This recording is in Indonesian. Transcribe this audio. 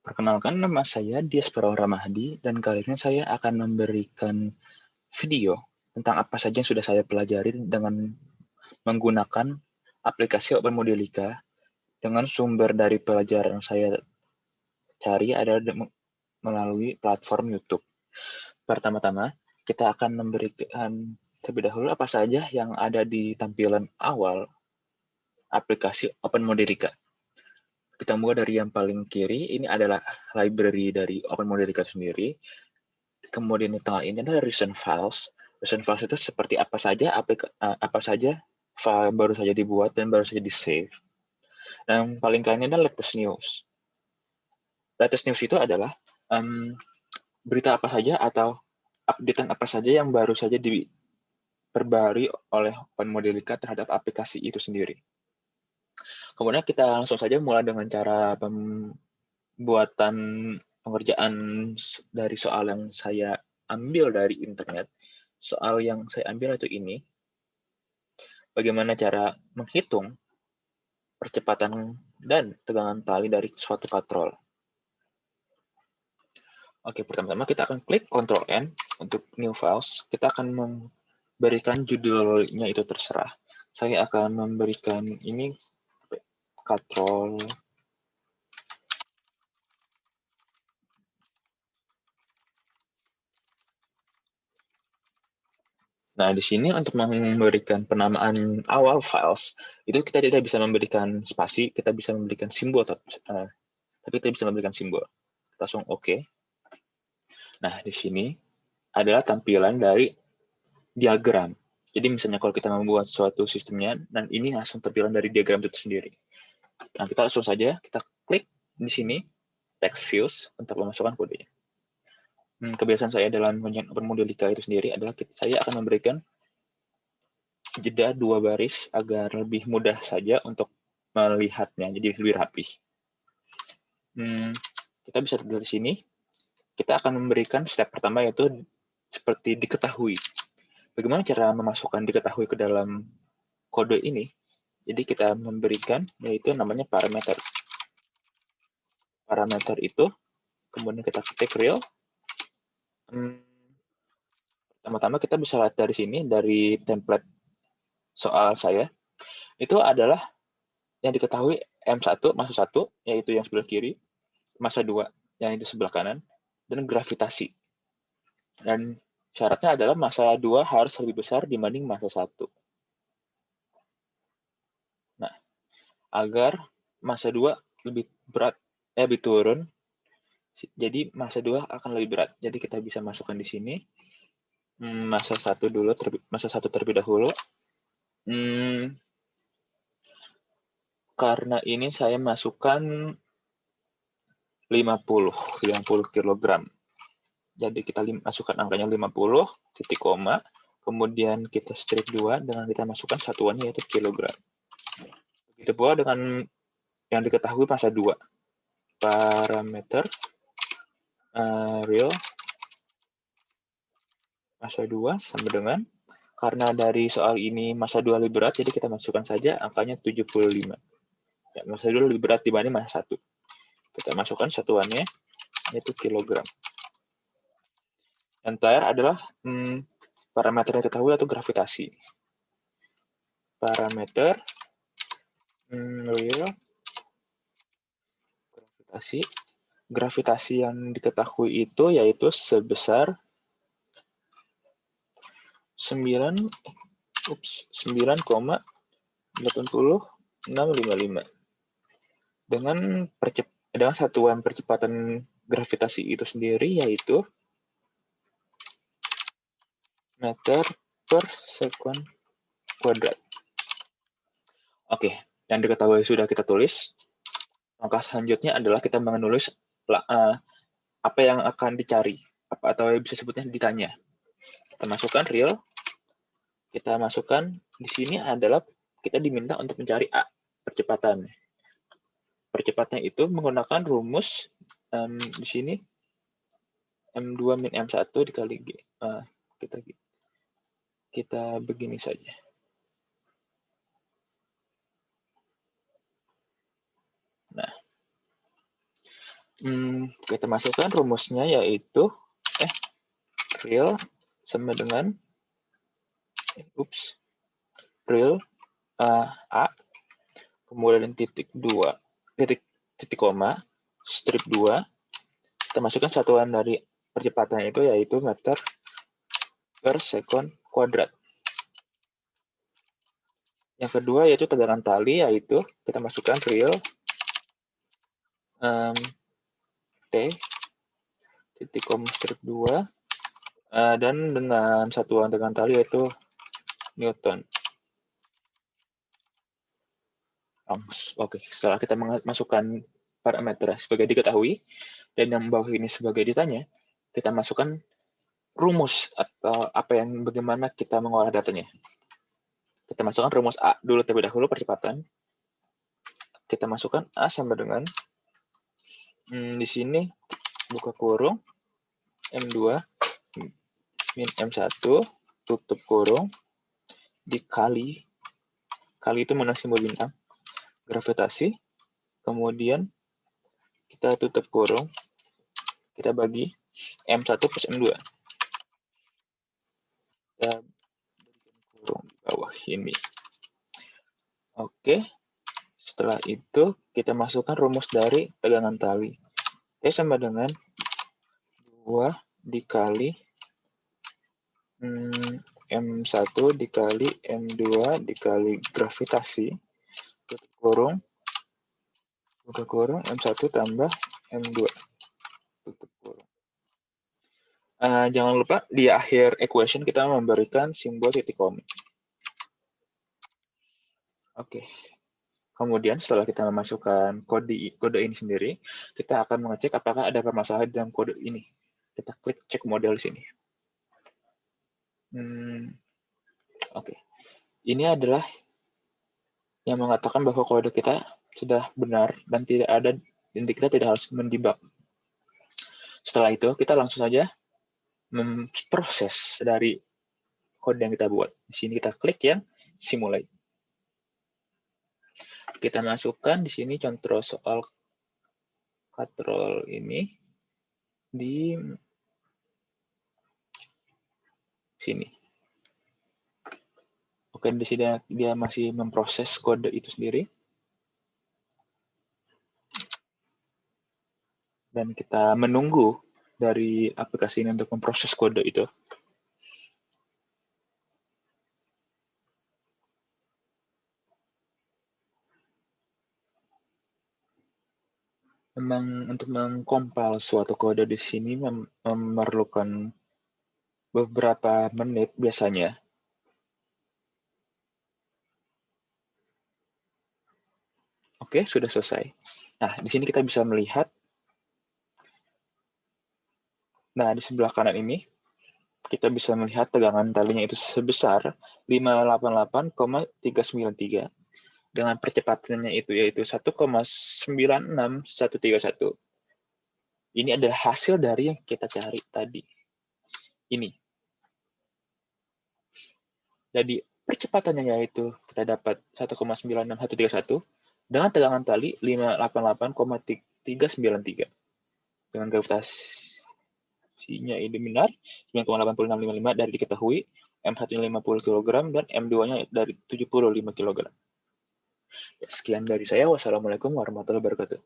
Perkenalkan, nama saya Diaspora Ramahdi, dan kali ini saya akan memberikan video tentang apa saja yang sudah saya pelajari dengan menggunakan aplikasi OpenModelica dengan sumber dari pelajaran yang saya cari adalah melalui platform YouTube. Pertama-tama, kita akan memberikan terlebih dahulu apa saja yang ada di tampilan awal aplikasi OpenModelica. Kita mulai dari yang paling kiri, ini adalah library dari OpenModelica sendiri. Kemudian di tengah ini adalah recent files. Recent files itu seperti apa saja file baru saja dibuat dan baru saja di-save. Dan paling kanan adalah latest news. Latest news itu adalah berita apa saja atau updatean apa saja yang baru saja diperbarui oleh OpenModelica terhadap aplikasi itu sendiri. Kemudian kita langsung saja mulai dengan cara pembuatan pengerjaan dari soal yang saya ambil dari internet. Soal yang saya ambil itu ini, bagaimana cara menghitung percepatan dan tegangan tali dari suatu katrol. Oke, pertama-tama kita akan klik Ctrl N untuk new files. Kita akan memberikan judulnya itu terserah. Saya akan memberikan ini katrol. Nah, di sini untuk memberikan penamaan awal files, itu kita tidak bisa memberikan spasi, kita bisa memberikan simbol, tapi kita bisa memberikan simbol. Langsung OK. Nah, di sini adalah tampilan dari diagram. Jadi misalnya kalau kita membuat suatu sistemnya, dan ini langsung tampilan dari diagram itu sendiri. Nah, kita langsung saja, kita klik di sini, text views, untuk memasukkan kodenya. Kebiasaan saya dalam mengenai OpenModelica itu sendiri adalah saya akan memberikan jeda 2 baris agar lebih mudah saja untuk melihatnya, jadi lebih rapi. Kita bisa lihat dari sini, kita akan memberikan step pertama yaitu seperti diketahui. Bagaimana cara memasukkan diketahui ke dalam kode ini? Jadi kita memberikan yaitu namanya parameter. Parameter itu, kemudian kita ketik real. Pertama-tama kita bisa lihat dari sini, dari template soal saya, itu adalah yang diketahui M1, massa 1, yaitu yang sebelah kiri, massa 2, yang itu sebelah kanan, dan gravitasi. Dan syaratnya adalah massa 2 harus lebih besar dibanding massa 1. Nah, agar massa 2 lebih berat, lebih turun, jadi massa 2 akan lebih berat. Jadi kita bisa masukkan di sini, massa 1 terlebih dahulu. Karena ini saya masukkan 50 kg. Jadi kita masukkan angkanya 50, titik koma, kemudian kita strip 2 dengan kita masukkan satuannya yaitu kilogram. Begitu pula dengan yang diketahui massa 2. Parameter real massa 2 sama dengan, karena dari soal ini massa 2 lebih berat, jadi kita masukkan saja angkanya 75. Ya, massa 2 lebih berat dibanding massa 1. Kita masukkan satuannya, yaitu kilogram. Yang terakhir adalah parameter yang diketahui yaitu gravitasi. Parameter real gravitasi yang diketahui itu yaitu sebesar 9,80655 dengan satuan percepatan gravitasi itu sendiri yaitu meter per sekon kuadrat. Oke, yang diketahui sudah kita tulis. Langkah selanjutnya adalah kita menulis apa yang akan dicari, atau bisa sebutnya ditanya. Kita masukkan real, kita masukkan di sini adalah kita diminta untuk mencari A, percepatan. Percepatannya itu menggunakan rumus di sini M2 min M1 dikali G. Kita begini saja. Kita masukkan rumusnya yaitu real sama dengan real A, kemudian titik koma, strip 2, kita masukkan satuan dari percepatan itu yaitu meter per second kuadrat. Yang kedua yaitu tegangan tali, yaitu kita masukkan real T titik koma strip 2 dan dengan satuan tegangan tali yaitu Newton. Oke, setelah kita masukkan parameter sebagai diketahui dan yang bawah ini sebagai ditanya, kita masukkan rumus atau bagaimana kita mengolah datanya. Kita masukkan rumus A dulu terlebih dahulu, percepatan. Kita masukkan A sama dengan di sini buka kurung M2 min M1 tutup kurung dikali itu mana simbol bintang gravitasi, kemudian kita tutup kurung, kita bagi M1 plus M2. Kita berikan kurung di bawah ini. Oke, setelah itu kita masukkan rumus dari tegangan tali. T sama dengan 2 dikali M1 dikali M2 dikali gravitasi, tutup kurung, buka kurung, M1 tambah M2, tutup kurung. Jangan lupa di akhir equation kita memberikan simbol titik koma. Oke. Kemudian setelah kita memasukkan kode ini sendiri, kita akan mengecek apakah ada permasalahan dalam kode ini. Kita klik cek model di sini. Oke. Ini adalah yang mengatakan bahwa kode kita sudah benar dan kita tidak harus mendebug. Setelah itu, kita langsung saja memproses dari kode yang kita buat. Di sini kita klik yang simulate. Kita masukkan di sini contoh soal katrol ini di sini. Oke, di sini dia masih memproses kode itu sendiri. Dan kita menunggu dari aplikasi ini untuk memproses kode itu. Memang untuk mengkompil suatu kode di sini memerlukan beberapa menit biasanya. Oke, sudah selesai. Nah, di sini kita bisa melihat. Nah, di sebelah kanan ini, kita bisa melihat tegangan talinya itu sebesar 588,393. Dengan percepatannya itu yaitu 1,96131. Ini adalah hasil dari yang kita cari tadi. Ini. Jadi percepatannya yaitu kita dapat 1,96131 dengan tegangan tali 588,393. Dengan gravitasinya ini benar 9,8655 dari diketahui, M1-nya 50 kg dan M2-nya dari 75 kg. Ya, sekian dari saya. Wassalamualaikum warahmatullahi wabarakatuh.